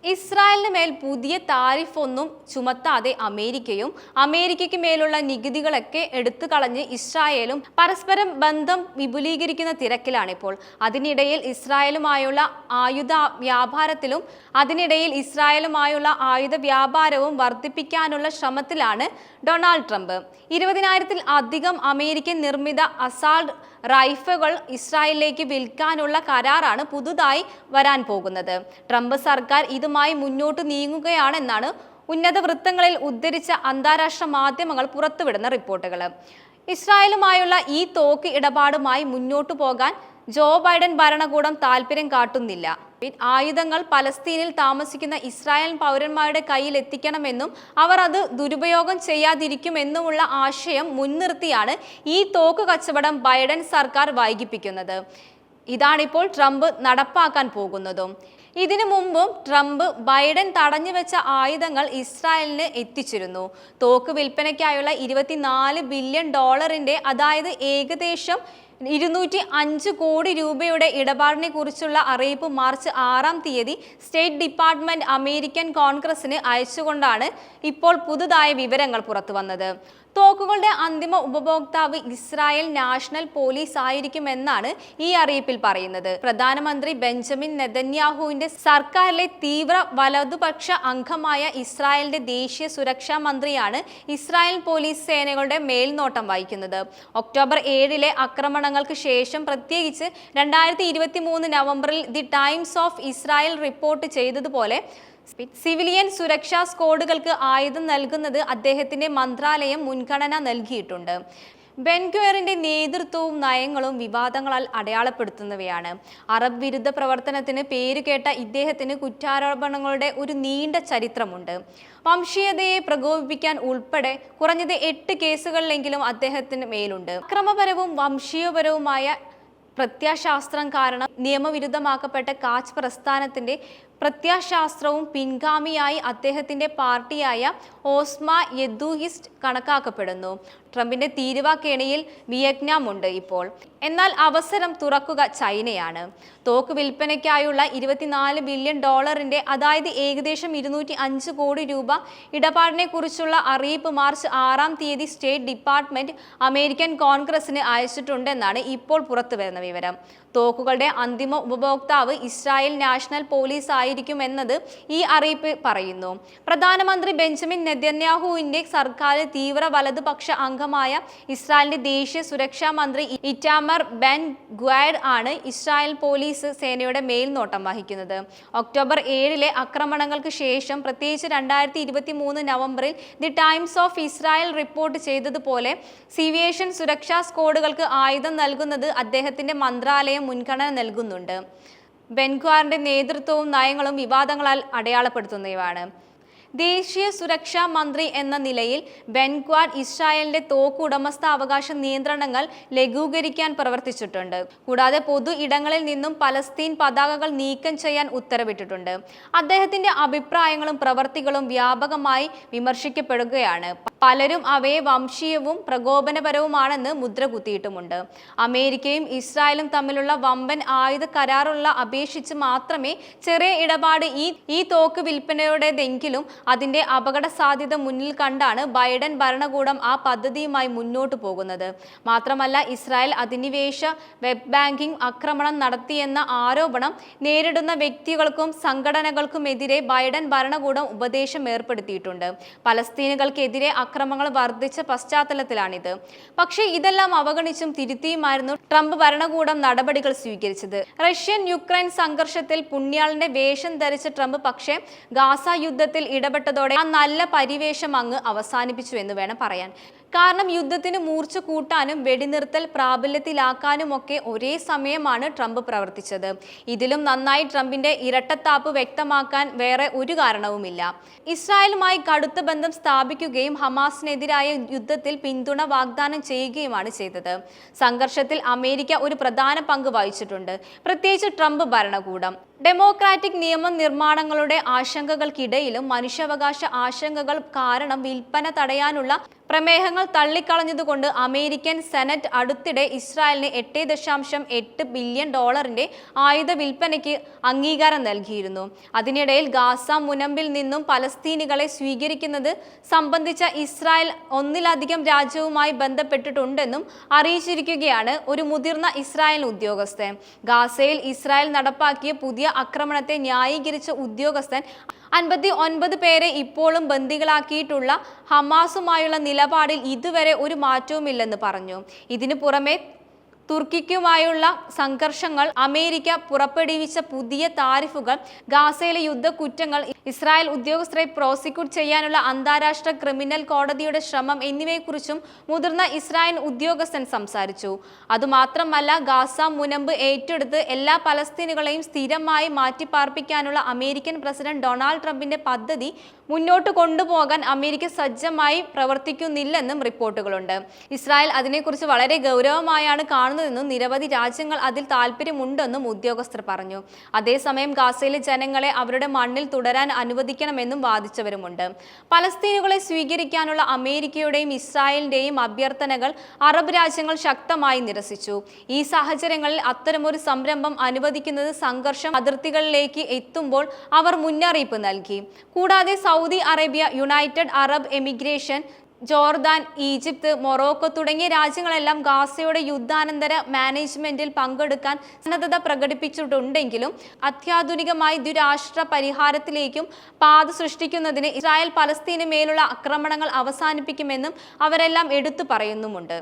ഇസ്രായേലിന് മേൽ പുതിയ താരിഫ് ഒന്നും ചുമത്താതെ അമേരിക്കയ്ക്ക് മേലുള്ള നികുതികളൊക്കെ എടുത്തു കളഞ്ഞ് ഇസ്രായേലും പരസ്പരം ബന്ധം വിപുലീകരിക്കുന്ന തിരക്കിലാണിപ്പോൾ. അതിനിടയിൽ ഇസ്രായേലുമായുള്ള ആയുധ വ്യാപാരവും വർദ്ധിപ്പിക്കാനുള്ള ശ്രമത്തിലാണ് ഡൊണാൾഡ് ട്രംപ്. 20,000-ൽ അധികം അമേരിക്കൻ നിർമ്മിത അസാൾട്ട് റൈഫിളുകൾ ഇസ്രായേലിലേക്ക് വിൽക്കാനുള്ള കരാറാണ് പുതുതായി വരാൻ പോകുന്നത്. ട്രംപ് സർക്കാർ ഇതുമായി മുന്നോട്ട് നീങ്ങുകയാണെന്നാണ് ഉന്നത വൃത്തങ്ങളിൽ ഉദ്ധരിച്ച അന്താരാഷ്ട്ര മാധ്യമങ്ങൾ പുറത്തുവിടുന്ന റിപ്പോർട്ടുകൾ. ഇസ്രായേലുമായുള്ള ഈ തോക്ക് ഇടപാടുമായി മുന്നോട്ടു പോകാൻ ജോ ബൈഡൻ ഭരണകൂടം താൽപര്യം കാട്ടുന്നില്ല. ആയുധങ്ങൾ പലസ്തീനിൽ താമസിക്കുന്ന ഇസ്രായേൽ പൗരന്മാരുടെ കയ്യിൽ എത്തിക്കണമെന്നും അവർ അത് ദുരുപയോഗം ചെയ്യാതിരിക്കുമെന്നുമുള്ള ആശയം മുൻനിർത്തിയാണ് ഈ തോക്ക് കച്ചവടം ബൈഡൻ സർക്കാർ വൈകിപ്പിക്കുന്നത്. ഇതാണിപ്പോൾ ട്രംപ് നടപ്പാക്കാൻ പോകുന്നതും. ഇതിനു മുമ്പും ട്രംപ് ബൈഡൻ തടഞ്ഞുവെച്ച ആയുധങ്ങൾ ഇസ്രായേലിന് എത്തിച്ചിരുന്നു. തോക്ക് വിൽപ്പനയ്ക്കായുള്ള $24 ബില്യൺ, അതായത് ഏകദേശം 205 കോടി രൂപയുടെ ഇടപാടിനെ കുറിച്ചുള്ള അറിയിപ്പ് മാർച്ച് 6-ാം തീയതി സ്റ്റേറ്റ് ഡിപ്പാർട്ട്മെന്റ് അമേരിക്കൻ കോൺഗ്രസിന് അയച്ചുകൊണ്ടാണ് ഇപ്പോൾ പുതുതായ വിവരങ്ങൾ പുറത്തുവന്നത്. തോക്കുകളുടെ അന്തിമ ഉപഭോക്താവ് ഇസ്രായേൽ നാഷണൽ പോലീസ് ആയിരിക്കുമെന്നാണ് ഈ അറിയിപ്പിൽ പറയുന്നത്. പ്രധാനമന്ത്രി ബെഞ്ചമിൻ നെതന്യാഹുവിന്റെ സർക്കാരിലെ തീവ്ര വലതുപക്ഷ അംഗമായ ഇസ്രായേലിന്റെ ദേശീയ സുരക്ഷാ മന്ത്രിയാണ് ഇസ്രായേൽ പോലീസ് സേനകളുടെ മേൽനോട്ടം വഹിക്കുന്നത്. ഒക്ടോബർ 7-ലെ ആക്രമണങ്ങൾക്ക് ശേഷം, പ്രത്യേകിച്ച് 2023 നവംബറിൽ the times of Israel report ചെയ്തതുപോലെ സിവിലിയൻ സുരക്ഷാ സ്ക്വാഡുകൾക്ക് ആയുധം നൽകുന്നത് അദ്ദേഹത്തിന്റെ മന്ത്രാലയം മുൻഗണന നൽകിയിട്ടുണ്ട്. ബെൻഗ്വറിന്റെ നേതൃത്വവും നയങ്ങളും വിവാദങ്ങളാൽ അടയാളപ്പെടുത്തുന്നവയാണ്. അറബ് വിരുദ്ധ പ്രവർത്തനത്തിന് പേരുകേട്ട ഇദ്ദേഹത്തിന് കുറ്റാരോപണങ്ങളുടെ ഒരു നീണ്ട ചരിത്രമുണ്ട്. വംശീയതയെ പ്രകോപിപ്പിക്കാൻ ഉൾപ്പെടെ കുറഞ്ഞത് 8 കേസുകളിലെങ്കിലും അദ്ദേഹത്തിന് മേലുണ്ട്. അക്രമപരവും വംശീയപരവുമായ പ്രത്യയശാസ്ത്രം കാരണം നിയമവിരുദ്ധമാക്കപ്പെട്ട കാച്ച് പ്രസ്ഥാനത്തിന്റെ പ്രത്യയശാസ്ത്രവും പിൻഗാമിയായി അദ്ദേഹത്തിന്റെ പാർട്ടിയായ ഓസ്മ യെദൂഹിസ്റ്റ് കണക്കാക്കപ്പെടുന്നു. ട്രംപിന്റെ തീരുവാക്കേണിയിൽ വിയറ്റ്നാം ഉണ്ട് ഇപ്പോൾ. എന്നാൽ അവസരം തുറക്കുക ചൈനയാണ്. തോക്ക് വിൽപ്പനയ്ക്കായുള്ള $24 ബില്യൺ, അതായത് ഏകദേശം 205 കോടി രൂപ ഇടപാടിനെ കുറിച്ചുള്ള അറിയിപ്പ് മാർച്ച് 6-ാം തീയതി സ്റ്റേറ്റ് ഡിപ്പാർട്ട്മെന്റ് അമേരിക്കൻ കോൺഗ്രസിന് അയച്ചിട്ടുണ്ടെന്നാണ് ഇപ്പോൾ പുറത്തുവരുന്ന വിവരം. തോക്കുകളുടെ അന്തിമ ഉപഭോക്താവ് ഇസ്രായേൽ നാഷണൽ പോലീസ് ആയിരിക്കുമെന്നത് ഈ അറിയിപ്പ് പറയുന്നു. പ്രധാനമന്ത്രി ബെഞ്ചമിൻ നെതന്യാഹുവിന്റെ സർക്കാരിൽ തീവ്ര വലതുപക്ഷ അംഗമായ ഇസ്രായേലിന്റെ ദേശീയ സുരക്ഷാ മന്ത്രി ഇറ്റാമർ ബെൻ ഗ്വയർ ആണ് ഇസ്രായേൽ പോലീസ് സേനയുടെ മേൽനോട്ടം വഹിക്കുന്നത്. ഒക്ടോബർ 7-ലെ ആക്രമണങ്ങൾക്ക് ശേഷം, പ്രത്യേകിച്ച് 2023 നവംബറിൽ the times of Israel report ചെയ്തതുപോലെ, സിവിലിയൻ സുരക്ഷാ സ്ക്വാഡുകൾക്ക് ആയുധം നൽകുന്നത് അദ്ദേഹത്തിന്റെ മന്ത്രാലയം മുൻഗണന നൽകുന്നുണ്ട്. ബെൻഗ്വറിന്റെ നേതൃത്വവും നയങ്ങളും വിവാദങ്ങളാൽ അടയാളപ്പെടുത്തുന്നവയാണ്. ദേശീയ സുരക്ഷാ മന്ത്രി എന്ന നിലയിൽ ബെൻഗ്വർ ഇസ്രായേലിന്റെ തോക്ക് ഉടമസ്ഥാവകാശ നിയന്ത്രണങ്ങൾ ലഘൂകരിക്കാൻ പ്രവർത്തിച്ചിട്ടുണ്ട്. കൂടാതെ പൊതു ഇടങ്ങളിൽ നിന്നും പലസ്തീൻ പതാകകൾ നീക്കം ചെയ്യാൻ ഉത്തരവിട്ടിട്ടുണ്ട്. അദ്ദേഹത്തിന്റെ അഭിപ്രായങ്ങളും പ്രവർത്തികളും വ്യാപകമായി വിമർശിക്കപ്പെടുകയാണ്. പലരും അവയെ വംശീയവും പ്രകോപനപരവുമാണെന്ന് മുദ്രകുത്തിയിട്ടുമുണ്ട്. അമേരിക്കയും ഇസ്രായേലും തമ്മിലുള്ള വമ്പൻ ആയുധ കരാറുള്ള അപേക്ഷിച്ച് മാത്രമേ ചെറിയ ഇടപാട് ഈ തോക്ക് വിൽപ്പനയുടേതെങ്കിലും അതിന്റെ അപകട സാധ്യത മുന്നിൽ കണ്ടാണ് ബൈഡൻ ഭരണകൂടം ആ പദ്ധതിയുമായി മുന്നോട്ടു പോകുന്നത്. മാത്രമല്ല, ഇസ്രായേൽ അധിനിവേശ വെബ് ബാങ്കിംഗ് ആക്രമണം നടത്തിയെന്ന ആരോപണം നേരിടുന്ന വ്യക്തികൾക്കും സംഘടനകൾക്കുമെതിരെ ബൈഡൻ ഭരണകൂടം ഉപദേശം ഏർപ്പെടുത്തിയിട്ടുണ്ട്. പലസ്തീനുകൾക്കെതിരെ അക്രമങ്ങൾ വർദ്ധിച്ച പശ്ചാത്തലത്തിലാണിത്. പക്ഷേ ഇതെല്ലാം അവഗണിച്ചും തിരുത്തിയുമായിരുന്നു ട്രംപ് ഭരണകൂടം നടപടികൾ സ്വീകരിച്ചത്. റഷ്യൻ യുക്രൈൻ സംഘർഷത്തിൽ പുണ്യാളന്റെ വേഷം ധരിച്ച ട്രംപ് പക്ഷേ ഗാസ യുദ്ധത്തിൽ ഇടപെട്ടതോടെ ആ നല്ല പരിവേഷം അങ്ങ് അവസാനിപ്പിച്ചു എന്ന് വേണം പറയാൻ. കാരണം യുദ്ധത്തിന് മൂർച്ച കൂട്ടാനും വെടിനിർത്തൽ പ്രാബല്യത്തിലാക്കാനുമൊക്കെ ഒരേ സമയമാണ് ട്രംപ് പ്രവർത്തിച്ചത്. ഇതിലും നന്നായി ട്രംപിന്റെ ഇരട്ടത്താപ്പ് വ്യക്തമാക്കാൻ വേറെ ഒരു കാരണവുമില്ല. ഇസ്രായേലുമായി കടുത്ത ബന്ധം സ്ഥാപിക്കുകയും ഹമാസിനെതിരായ യുദ്ധത്തിൽ പിന്തുണ വാഗ്ദാനം ചെയ്യുകയുമാണ് ചെയ്തത്. സംഘർഷത്തിൽ അമേരിക്ക ഒരു പ്രധാന പങ്ക് വഹിച്ചിട്ടുണ്ട്, പ്രത്യേകിച്ച് ട്രംപ് ഭരണകൂടം. ഡെമോക്രാറ്റിക് നിയമ നിർമ്മാണങ്ങളുടെ ആശങ്കകൾക്കിടയിലും മനുഷ്യാവകാശ ആശങ്കകൾ കാരണം വിൽപ്പന തടയാനുള്ള പ്രമേഹങ്ങൾ തള്ളിക്കളഞ്ഞതുകൊണ്ട് അമേരിക്കൻ സെനറ്റ് അടുത്തിടെ ഇസ്രായേലിന് 8.8 ബില്യൺ ഡോളറിന്റെ ആയുധ വിൽപ്പനയ്ക്ക് അംഗീകാരം നൽകിയിരുന്നു. അതിനിടയിൽ ഗാസ മുനമ്പിൽ നിന്നും പലസ്തീനികളെ സ്വീകരിക്കുന്നത് സംബന്ധിച്ച ഇസ്രായേൽ ഒന്നിലധികം രാജ്യവുമായി ബന്ധപ്പെട്ടിട്ടുണ്ടെന്നും അറിയിച്ചിരിക്കുകയാണ് ഒരു മുതിർന്ന ഇസ്രായേൽ ഉദ്യോഗസ്ഥൻ. ഗാസയിൽ ഇസ്രായേൽ നടപ്പാക്കിയ പുതിയ ആക്രമണത്തെ ന്യായീകരിച്ച ഉദ്യോഗസ്ഥൻ 59 പേരെ ഇപ്പോഴും ബന്ദികളാക്കിയിട്ടുള്ള ഹമാസുമായുള്ള നിലപാടിൽ ഇതുവരെ ഒരു മാറ്റവുമില്ലെന്ന് പറഞ്ഞു. ഇതിനു പുറമെ തുർക്കിക്കുമായുള്ള സംഘർഷങ്ങൾ, അമേരിക്ക പുറപ്പെടുവിച്ച പുതിയ താരിഫുകൾ, ഗാസയിലെ യുദ്ധക്കുറ്റങ്ങൾ, ഇസ്രായേൽ ഉദ്യോഗസ്ഥരെ പ്രോസിക്യൂട്ട് ചെയ്യാനുള്ള അന്താരാഷ്ട്ര ക്രിമിനൽ കോടതിയുടെ ശ്രമം എന്നിവയെക്കുറിച്ചും മുതിർന്ന ഇസ്രായേൽ ഉദ്യോഗസ്ഥൻ സംസാരിച്ചു. അതുമാത്രമല്ല, ഗാസ മുനമ്പ് ഏറ്റെടുത്ത് എല്ലാ പലസ്തീനുകളെയും സ്ഥിരമായി മാറ്റിപ്പാർപ്പിക്കാനുള്ള അമേരിക്കൻ പ്രസിഡന്റ് ഡൊണാൾഡ് ട്രംപിന്റെ പദ്ധതി മുന്നോട്ട് കൊണ്ടുപോകാൻ അമേരിക്ക സജ്ജമായി പ്രവർത്തിക്കുന്നില്ലെന്നും റിപ്പോർട്ടുകളുണ്ട്. ഇസ്രായേൽ അതിനെക്കുറിച്ച് വളരെ ഗൗരവമായാണ് കാണുന്നതെന്നും നിരവധി രാജ്യങ്ങൾ അതിൽ താല്പര്യമുണ്ടെന്നും ഉദ്യോഗസ്ഥർ പറഞ്ഞു. അതേസമയം ഗാസയിലെ ജനങ്ങളെ അവരുടെ മണ്ണിൽ തുടരാൻ അനുവദിക്കണമെന്നും വാദിച്ചവരുമുണ്ട്. പലസ്തീനുകളെ സ്വീകരിക്കാനുള്ള അമേരിക്കയുടെയും ഇസ്രായേലിന്റെയും അഭ്യർത്ഥനകൾ അറബ് രാജ്യങ്ങൾ ശക്തമായി നിരസിച്ചു. ഈ സാഹചര്യങ്ങളിൽ അത്തരമൊരു സംരംഭം അനുവദിക്കുന്നത് സംഘർഷം അതിർത്തികളിലേക്ക് എത്തുമ്പോൾ അവർ മുന്നറിയിപ്പ് നൽകി. കൂടാതെ Saudi Arabia, United Arab emigration, Jordan, Egypt, Morocco തുടങ്ങിയ രാജ്യങ്ങളെല്ലാം ഗാസയുടെ യുദ്ധാനന്തര മാനേജ്മെന്റിൽ പങ്കെടുക്കാൻ സന്നദ്ധത പ്രകടിപ്പിച്ചിട്ടുണ്ടെങ്കിലും അത്യാധുനികമായ ദ്വിരാഷ്ട്ര പരിഹാരത്തിലേക്കും പാത സൃഷ്ടിക്കുന്നതിന് ഇസ്രായേൽ പലസ്തീന് മേലുള്ള ആക്രമണങ്ങൾ അവസാനിപ്പിക്കുമെന്നും അവരെല്ലാം എടുത്തു പറയുന്നുമുണ്ട്.